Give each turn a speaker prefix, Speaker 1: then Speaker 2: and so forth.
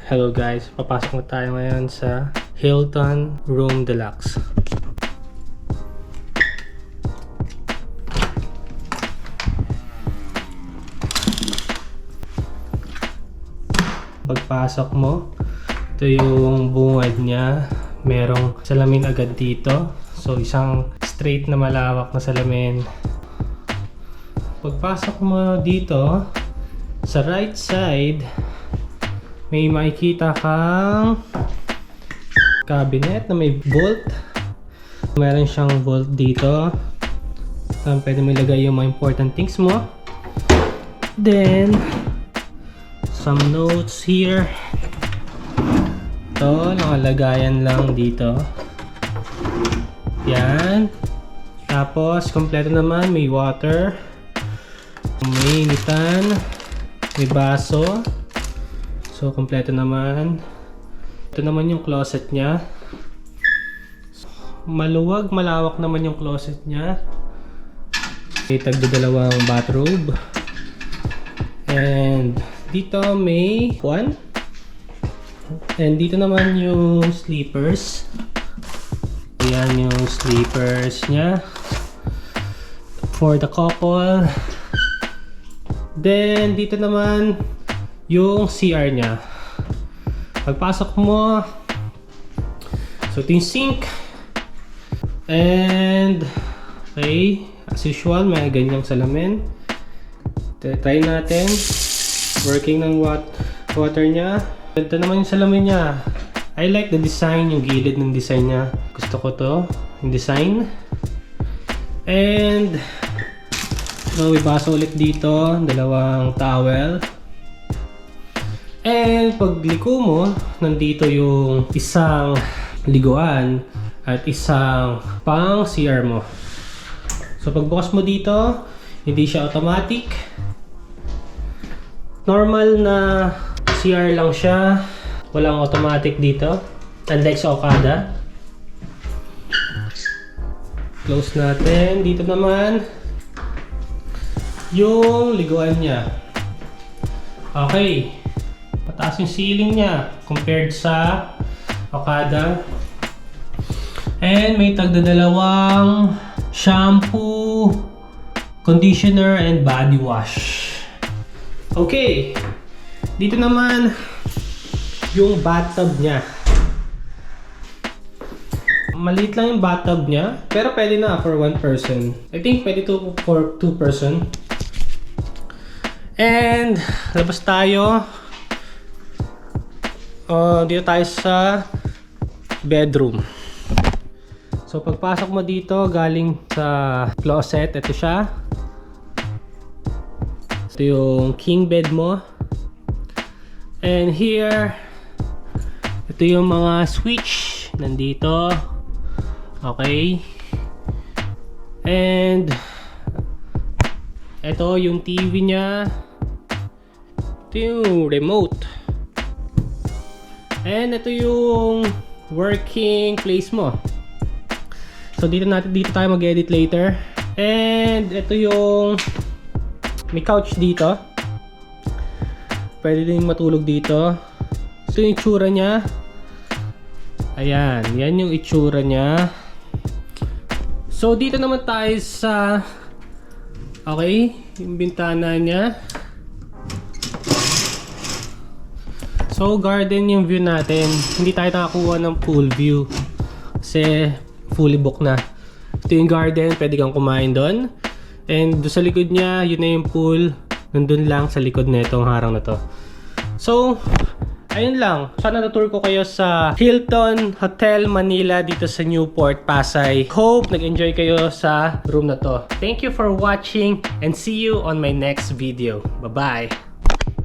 Speaker 1: Hello guys, papasok na tayo ngayon sa Hilton Room Deluxe. Pagpasok mo, ito yung bungad niya. Merong salamin agad dito. So isang straight na malawak na salamin. Pagpasok mo dito, sa right side, may makikita kang cabinet na may vault. Meron siyang vault dito. Pwede mo ilagay yung mga important things mo. Then, some notes here. Ito, nakalagayan lang dito. Yan. Tapos, kompleto naman. May water. May initan. May baso. So, kompleto naman. Ito naman yung closet niya. Maluwag, malawak naman yung closet niya. May tagdadalawang bathrobe. And dito may one. And dito naman yung sleepers. Ayan yung sleepers niya for the couple. Then dito naman yung CR niya. Pagpasok mo, so ito yung sink. And okay, as usual, may ganyang salamin. Try natin working ng water niya. Ito naman yung salamin niya. I like the design, yung gilid ng design niya. Gusto ko to, yung design. And so, may baso ulit dito, dalawang towel. And pag liko mo, nandito yung isang liguan at isang pang CR mo. So pagbukas mo dito, hindi siya automatic. Normal na CR lang siya. Walang automatic dito. Unlike sa Okada. Close natin. Dito naman yung liguan niya. Okay. Mataas yung ceiling niya compared sa Okada. And may tagdadalawang shampoo, conditioner, and body wash. Okay. Dito naman yung bathtub niya. Maliit lang yung bathtub niya, pero pwede na for one person. I think pwede to for two person. And labas tayo. Dito tayo sa bedroom. So pagpasok mo dito galing sa closet, ito siya. Ito yung king bed mo. And here, ito yung mga switch nandito. Okay. And ito yung TV niya. Ito yung remote. And ito yung working place mo. So dito tayo mag-edit later. And ito yung may couch dito. Pwede din matulog dito. So yung itsura niya. Ayan, yan yung itsura niya. So dito naman tayo sa yung bintana niya. So garden yung view natin. Hindi tayo nakakuha ng pool view kasi fully booked na. Ito yung garden, pwede kang kumain doon. And doon sa likod niya, yun na yung pool. Nandun lang sa likod na itong harang na to. So, ayun lang. Sana na-tour ko kayo sa Hilton Hotel Manila dito sa Newport, Pasay. Hope nag-enjoy kayo sa room na to. Thank you for watching and see you on my next video. Bye-bye!